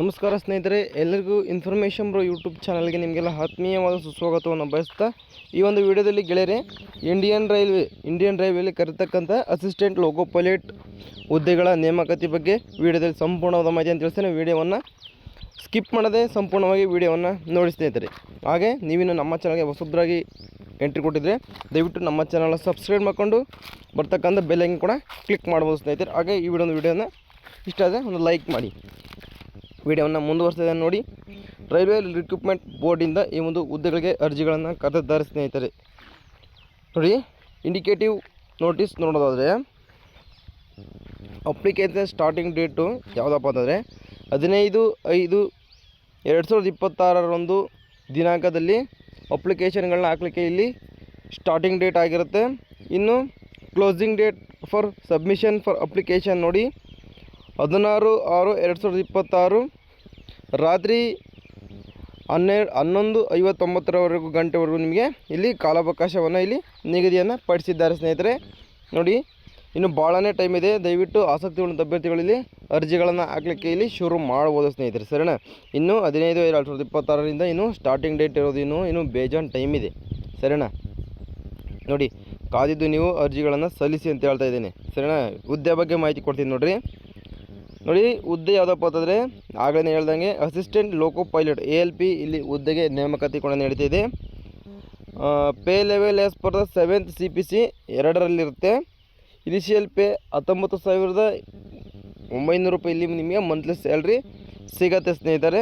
ನಮಸ್ಕಾರ ಸ್ನೇಹಿತರೆ, ಎಲ್ಲರಿಗೂ ಇನ್ಫಾರ್ಮೇಷನ್ ಬ್ರೋ ಯೂಟ್ಯೂಬ್ ಚಾನಲ್ಗೆ ನಿಮಗೆಲ್ಲ ಆತ್ಮೀಯವಾದ ಸುಸ್ವಾಗತವನ್ನು ಬಯಸ್ತಾ ಈ ಒಂದು ವಿಡಿಯೋದಲ್ಲಿ ಗೆಳೆಯರೆ ಇಂಡಿಯನ್ ರೈಲ್ವೆಯಲ್ಲಿ ಕರೆತಕ್ಕಂಥ ಅಸಿಸ್ಟೆಂಟ್ ಲೋಕೋ ಪೈಲಟ್ ಹುದ್ದೆಗಳ ನೇಮಕಾತಿ ಬಗ್ಗೆ ವಿಡಿಯೋದಲ್ಲಿ ಸಂಪೂರ್ಣವಾದ ಮಾಹಿತಿ ಅಂತ ತಿಳಿಸ್ತೇನೆ. ವಿಡಿಯೋವನ್ನು ಸ್ಕಿಪ್ ಮಾಡದೆ ಸಂಪೂರ್ಣವಾಗಿ ವಿಡಿಯೋವನ್ನು ನೋಡಿ ಸ್ನೇಹಿತರೆ. ಹಾಗೆ ನೀವಿನ್ನು ನಮ್ಮ ಚಾನಲ್ಗೆ ಹೊಸಬ್ರಾಗಿ ಎಂಟ್ರಿ ಕೊಟ್ಟಿದ್ದರೆ ದಯವಿಟ್ಟು ನಮ್ಮ ಚಾನಲ್ನ ಸಬ್ಸ್ಕ್ರೈಬ್ ಮಾಡಿಕೊಂಡು ಬರ್ತಕ್ಕಂಥ ಬೆಲ್ ಐಕನ್ ಕೂಡ ಕ್ಲಿಕ್ ಮಾಡ್ಬೋದು ಸ್ನೇಹಿತರೆ. ಹಾಗೆ ಈ ವಿಡಿಯೋನ ಇಷ್ಟ ಆದರೆ ಒಂದು ಲೈಕ್ ಮಾಡಿ. ವಿಡಿಯೋವನ್ನು ಮುಂದುವರಿಸಿದ ನೋಡಿ. ರೈಲ್ವೆ ರಿಕ್ರೂಟ್ಮೆಂಟ್ ಬೋರ್ಡಿಂದ ಈ ಒಂದು ಹುದ್ದೆಗಳಿಗೆ ಅರ್ಜಿಗಳನ್ನು ಕರೆದಿದ್ದಾರೆ ಸ್ನೇಹಿತರೆ. ನೋಡಿ, ಇಂಡಿಕೇಟಿವ್ ನೋಟಿಸ್ ನೋಡೋದಾದರೆ ಅಪ್ಲಿಕೇಶನ್ ಸ್ಟಾರ್ಟಿಂಗ್ ಡೇಟು ಯಾವುದಪ್ಪ ಅಂತಂದರೆ 15/5/2026 ದಿನಾಂಕದಲ್ಲಿ ಅಪ್ಲಿಕೇಶನ್ಗಳನ್ನ ಹಾಕಲಿಕ್ಕೆ ಇಲ್ಲಿ ಸ್ಟಾರ್ಟಿಂಗ್ ಡೇಟ್ ಆಗಿರುತ್ತೆ. ಇನ್ನು closing date for submission for application ನೋಡಿ 16/6/2026 ರಾತ್ರಿ 11:59 ಗಂಟೆವರೆಗೂ ನಿಮಗೆ ಇಲ್ಲಿ ಕಾಲಾವಕಾಶವನ್ನು ಇಲ್ಲಿ ನಿಗದಿಯನ್ನು ಪಡಿಸಿದ್ದಾರೆ ಸ್ನೇಹಿತರೆ. ನೋಡಿ, ಇನ್ನು ಭಾಳನೇ ಟೈಮ್ ಇದೆ. ದಯವಿಟ್ಟು ಆಸಕ್ತಿ ಉಳ್ಳ ಅಭ್ಯರ್ಥಿಗಳಲ್ಲಿ ಅರ್ಜಿಗಳನ್ನು ಹಾಕಲಿಕ್ಕೆ ಇಲ್ಲಿ ಶುರು ಮಾಡ್ಬೋದು ಸ್ನೇಹಿತರೆ, ಸರಿನಾ. ಇನ್ನು 15/5/2026 ಇನ್ನು ಸ್ಟಾರ್ಟಿಂಗ್ ಡೇಟ್ ಇರೋದು ಇನ್ನು ಬೇಜಾನ್ ಟೈಮ್ ಇದೆ, ಸರಿನಾ. ನೋಡಿ, ಕಾದಿದ್ದು ನೀವು ಅರ್ಜಿಗಳನ್ನು ಸಲ್ಲಿಸಿ ಅಂತ ಹೇಳ್ತಾ ಇದ್ದೀನಿ, ಸರಿನಾ. ಹುದ್ದೆ ಬಗ್ಗೆ ಮಾಹಿತಿ ಕೊಡ್ತೀನಿ ನೋಡಿ. ಹುದ್ದೆ ಯಾವುದಪ್ಪ ಅಂತಂದರೆ ಆಗಲೇ ಹೇಳ್ದಂಗೆ ಅಸಿಸ್ಟೆಂಟ್ ಲೋಕೋ ಪೈಲಟ್ ALP ಇಲ್ಲಿ ಹುದ್ದೆಗೆ ನೇಮಕಾತಿ ಕೂಡ ನಡೀತಾ ಇದೆ. Pay level as per the 7th CPC 2ರಲ್ಲಿರುತ್ತೆ. ಇನಿಷಿಯಲ್ ಪೇ 19,900 ರೂಪಾಯಿ ಇಲ್ಲಿ ನಿಮಗೆ ಮಂತ್ಲಿ ಸ್ಯಾಲ್ರಿ ಸಿಗತ್ತೆ ಸ್ನೇಹಿತರೆ.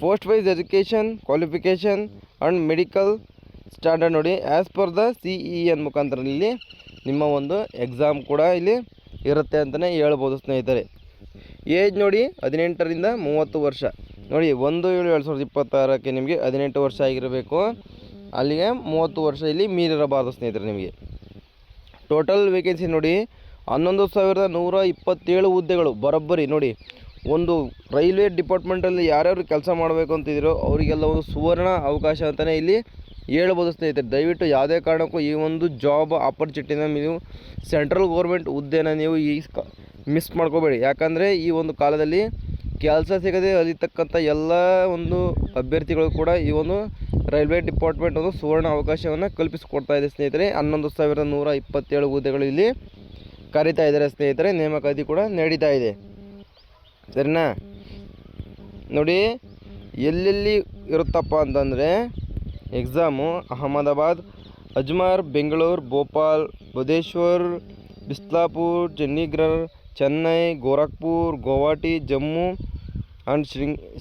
Post wise education qualification and medical standard ನೋಡಿ ಆ್ಯಸ್ ಪರ್ ದ CEN ಮುಖಾಂತರ ಇಲ್ಲಿ ನಿಮ್ಮ ಒಂದು ಎಕ್ಸಾಮ್ ಕೂಡ ಇಲ್ಲಿ ಇರುತ್ತೆ ಅಂತಲೇ ಹೇಳ್ಬೋದು ಸ್ನೇಹಿತರೆ. ಏಜ್ ನೋಡಿ 18ರಿಂದ 30 ವರ್ಷ. ನೋಡಿ, 1/7/2026 ನಿಮಗೆ 18 ವರ್ಷ ಆಗಿರಬೇಕು. ಅಲ್ಲಿಗೆ 30 ವರ್ಷ ಇಲ್ಲಿ ಮೀರಿರಬಾರ್ದು ಸ್ನೇಹಿತರೆ ನಿಮಗೆ. ಟೋಟಲ್ ವೇಕೆನ್ಸಿ ನೋಡಿ 11,127 ಹುದ್ದೆಗಳು ಬರೋಬ್ಬರಿ. ನೋಡಿ, ಒಂದು ರೈಲ್ವೆ ಡಿಪಾರ್ಟ್ಮೆಂಟಲ್ಲಿ ಯಾರ್ಯಾರು ಕೆಲಸ ಮಾಡಬೇಕು ಅಂತಿದ್ದೀರೋ ಅವರಿಗೆಲ್ಲ ಒಂದು ಸುವರ್ಣ ಅವಕಾಶ ಅಂತಲೇ ಇಲ್ಲಿ ಹೇಳ್ಬೋದು ಸ್ನೇಹಿತರೆ. ದಯವಿಟ್ಟು ಯಾವುದೇ ಕಾರಣಕ್ಕೂ ಈ ಒಂದು ಜಾಬ್ ಆಪರ್ಚುನಿಟಿನ ನೀವು ಸೆಂಟ್ರಲ್ ಗೌರ್ಮೆಂಟ್ ಹುದ್ದೆನ ನೀವು ಮಿಸ್ ಮಾಡ್ಕೋಬೇಡಿ. ಯಾಕಂದರೆ ಈ ಒಂದು ಕಾಲದಲ್ಲಿ ಕೆಲಸ ಸಿಗದೆ ಅಲಿತಕ್ಕಂಥ ಎಲ್ಲ ಒಂದು ಅಭ್ಯರ್ಥಿಗಳು ಕೂಡ ಈ ಒಂದು ರೈಲ್ವೆ ಡಿಪಾರ್ಟ್ಮೆಂಟ್ ಒಂದು ಸುವರ್ಣ ಅವಕಾಶವನ್ನು ಕಲ್ಪಿಸಿಕೊಡ್ತಾ ಇದೆ ಸ್ನೇಹಿತರೆ. 11,127 ಹುದ್ದೆಗಳು ಇಲ್ಲಿ ಕರೀತಾ ಇದ್ದಾರೆ ಸ್ನೇಹಿತರೆ. ನೇಮಕಾತಿ ಕೂಡ ನಡೀತಾ ಇದೆ, ಸರಿನಾ. ನೋಡಿ, ಎಲ್ಲೆಲ್ಲಿ ಇರುತ್ತಪ್ಪ ಅಂತಂದರೆ ಎಕ್ಸಾಮು ಅಹಮದಾಬಾದ್, ಅಜ್ಮಾರ್, ಬೆಂಗಳೂರು, ಭೋಪಾಲ್, ಬುದೇಶ್ವರ್, ಬಿಸ್ಲಾಪುರ್, ಚಂಡೀಗಢ, ಚೆನ್ನೈ, ಗೋರಖ್ಪುರ್, ಗುವಾಹಟಿ, ಜಮ್ಮು ಆ್ಯಂಡ್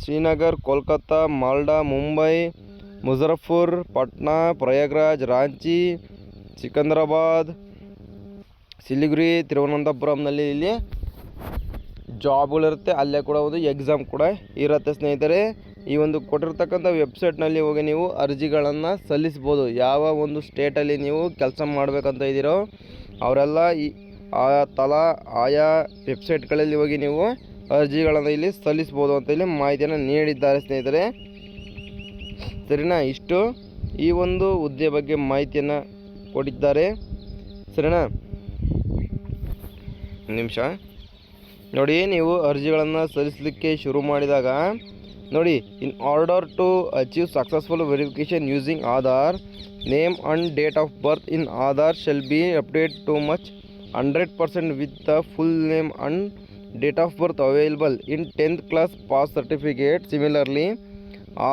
ಶ್ರೀನಗರ್, ಕೋಲ್ಕತ್ತಾ, ಮಾಲ್ಡಾ, ಮುಂಬೈ, ಮುಜಫರ್ಪುರ್, ಪಾಟ್ನಾ, ಪ್ರಯಾಗ್ರಾಜ್, ರಾಂಚಿ, ಸಿಕಂದರಾಬಾದ್, ಸಿಲಿಗುರಿ, ತಿರುವನಂತಪುರಂನಲ್ಲಿ ಇಲ್ಲಿ ಜಾಬ್ಗಳಿರುತ್ತೆ. ಅಲ್ಲೇ ಕೂಡ ಒಂದು ಎಕ್ಸಾಮ್ ಕೂಡ ಇರುತ್ತೆ ಸ್ನೇಹಿತರೆ. ಈ ಒಂದು ಕೊಟ್ಟಿರ್ತಕ್ಕಂಥ ವೆಬ್ಸೈಟ್ನಲ್ಲಿ ಹೋಗಿ ನೀವು ಅರ್ಜಿಗಳನ್ನು ಸಲ್ಲಿಸ್ಬೋದು. ಯಾವ ಒಂದು ಸ್ಟೇಟಲ್ಲಿ ನೀವು ಕೆಲಸ ಮಾಡಬೇಕಂತ ಇದ್ದೀರೋ ಅವರೆಲ್ಲ ಆಯಾ ವೆಬ್ಸೈಟ್ಗಳಲ್ಲಿ ಹೋಗಿ ನೀವು ಅರ್ಜಿಗಳನ್ನು ಇಲ್ಲಿ ಸಲ್ಲಿಸ್ಬೋದು ಅಂತ ಇಲ್ಲಿ ಮಾಹಿತಿಯನ್ನು ನೀಡಿದ್ದಾರೆ ಸ್ನೇಹಿತರೆ, ಸರಿನಾ. ಇಷ್ಟು ಈ ಒಂದು ಹುದ್ದೆ ಬಗ್ಗೆ ಮಾಹಿತಿಯನ್ನು ಕೊಟ್ಟಿದ್ದಾರೆ, ಸರಿನಾ. ನಿಮಿಷ ನೋಡಿ, ನೀವು ಅರ್ಜಿಗಳನ್ನು ಸಲ್ಲಿಸಲಿಕ್ಕೆ ಶುರು ಮಾಡಿದಾಗ ನೋಡಿ, in order to achieve successful verification using Aadhaar, name and date of birth in Aadhaar shall be update to much 100% with the full name and date of birth available in 10th class pass certificate. Similarly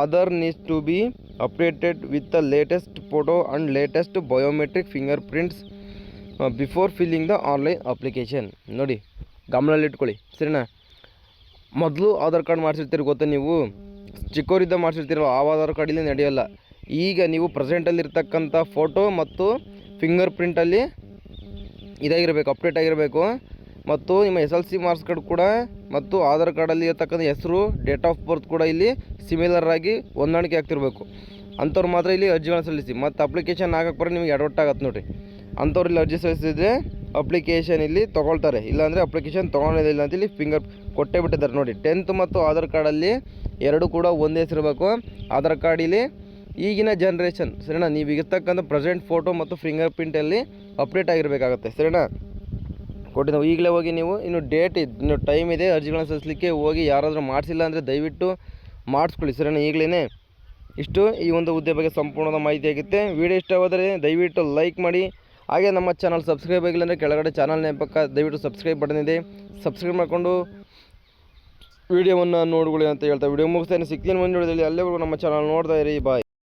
Aadhaar needs to be updated with the latest photo and latest biometric fingerprints before filling the online application. ನೋಡಿ, ಗಮನದಲ್ಲಿಟ್ಕೊಳ್ಳಿ, ಸರಿನಾ. ಮೊದಲು Aadhaar card ಮಾಡಿಸಿರ್ತೀರಿ ಗೊತ್ತಾ, ನೀವು ಚಿಕ್ಕವರಿದ್ದ ಮಾಡಿಸಿರ್ತೀರಲ್ಲ, ಆ ಆಧಾರ್ ಕಾರ್ಡಲ್ಲಿ ನಡೆಯೋಲ್ಲ. ಈಗ ನೀವು ಪ್ರೆಸೆಂಟಲ್ಲಿರ್ತಕ್ಕಂಥ ಫೋಟೋ ಮತ್ತು ಫಿಂಗರ್ ಪ್ರಿಂಟಲ್ಲಿ ಇದಾಗಿರಬೇಕು, ಅಪ್ಡೇಟ್ ಆಗಿರಬೇಕು. ಮತ್ತು ನಿಮ್ಮ SLC ಮಾರ್ಕ್ಸ್ ಕಾರ್ಡ್ ಕೂಡ ಮತ್ತು ಆಧಾರ್ ಕಾರ್ಡಲ್ಲಿ ಇರ್ತಕ್ಕಂಥ ಹೆಸರು, ಡೇಟ್ ಆಫ್ ಬರ್ತ್ ಕೂಡ ಇಲ್ಲಿ ಸಿಮಿಲರ್ ಆಗಿ ಹೊಂದಾಣಿಕೆ ಆಗ್ತಿರಬೇಕು. ಅಂಥವ್ರು ಮಾತ್ರ ಇಲ್ಲಿ ಅರ್ಜಿಗಳನ್ನು ಸಲ್ಲಿಸಿ. ಮತ್ತು ಅಪ್ಲಿಕೇಶನ್ ಹಾಕಕ್ಕೆ ಬರೋ ನಿಮಗೆ ಎಡವಟ್ಟಾಗತ್ತೆ ನೋಡಿರಿ. ಅಂಥವ್ರು ಇಲ್ಲಿ ಅರ್ಜಿ ಸಲ್ಲಿಸಿದ್ರೆ ಅಪ್ಲಿಕೇಶನ್ ಇಲ್ಲಿ ತೊಗೊಳ್ತಾರೆ, ಇಲ್ಲಾಂದರೆ ಅಪ್ಲಿಕೇಶನ್ ತೊಗೊಳ್ಳೋದಿಲ್ಲ ಅಂತ ಇಲ್ಲಿ ಫಿಂಗರ್ ಕೊಟ್ಟೇ ಬಿಟ್ಟಿದ್ದಾರೆ. ನೋಡಿ, 10th ಮತ್ತು ಆಧಾರ್ ಕಾರ್ಡಲ್ಲಿ ಎರಡು ಕೂಡ ಒಂದೇ ಹೆಸರಿರಬೇಕು. ಆಧಾರ್ ಕಾರ್ಡ್ ಇಲ್ಲಿ ಈಗಿನ ಜನ್ರೇಷನ್, ಸರಿನಾ. ನೀವು ಇರ್ತಕ್ಕಂಥ ಪ್ರೆಸೆಂಟ್ ಫೋಟೋ ಮತ್ತು ಫಿಂಗರ್ ಪ್ರಿಂಟಲ್ಲಿ ಅಪ್ಡೇಟ್ ಆಗಿರಬೇಕಾಗತ್ತೆ, ಸರಿನಾ. ಕೊಟ್ಟಿದ್ದಾವೆ. ಈಗಲೇ ಹೋಗಿ ನೀವು ಇನ್ನು ಡೇಟ್ ಇನ್ನು ಟೈಮ್ ಇದೆ ಅರ್ಜಿಗಳನ್ನ ಸಲ್ಲಿಸಲಿಕ್ಕೆ, ಹೋಗಿ ಯಾರಾದರೂ ಮಾಡಿಸಿಲ್ಲ ಅಂದರೆ ದಯವಿಟ್ಟು ಮಾಡಿಸ್ಕೊಳ್ಳಿ ಸರಿನಾ ಈಗಲೇ. ಇಷ್ಟು ಈ ಒಂದು ಹುದ್ದೆ ಬಗ್ಗೆ ಸಂಪೂರ್ಣದ ಮಾಹಿತಿ ಆಗುತ್ತೆ. ವಿಡಿಯೋ ಇಷ್ಟವಾದರೆ ದಯವಿಟ್ಟು ಲೈಕ್ ಮಾಡಿ. ಹಾಗೆ ನಮ್ಮ ಚಾನಲ್ ಸಬ್ಸ್ಕ್ರೈಬ್ ಆಗಿಲ್ಲ ಅಂದರೆ ಕೆಳಗಡೆ ಚಾನಲ್ನ ಪಕ್ಕ ದಯವಿಟ್ಟು ಸಬ್ಸ್ಕ್ರೈಬ್ ಬಟನ್ ಇದೆ, ಸಬ್ಸ್ಕ್ರೈಬ್ ಮಾಡಿಕೊಂಡು ವಿಡಿಯೋವನ್ನು ನೋಡ್ಕೊಳ್ಳಿ ಅಂತ ಹೇಳ್ತಾ ವಿಡಿಯೋ ಮುಗಿಸ್ತೇನೆ. ಸಿಗ್ತೀನಿ ಮುಂದೆ ವಿಡಿಯೋದಲ್ಲಿ. ಅಲ್ಲಿವರೆಗೂ ನಮ್ಮ ಚಾನಲ್ ನೋಡ್ತಾ ಇರಿ. ಬಾಯ್.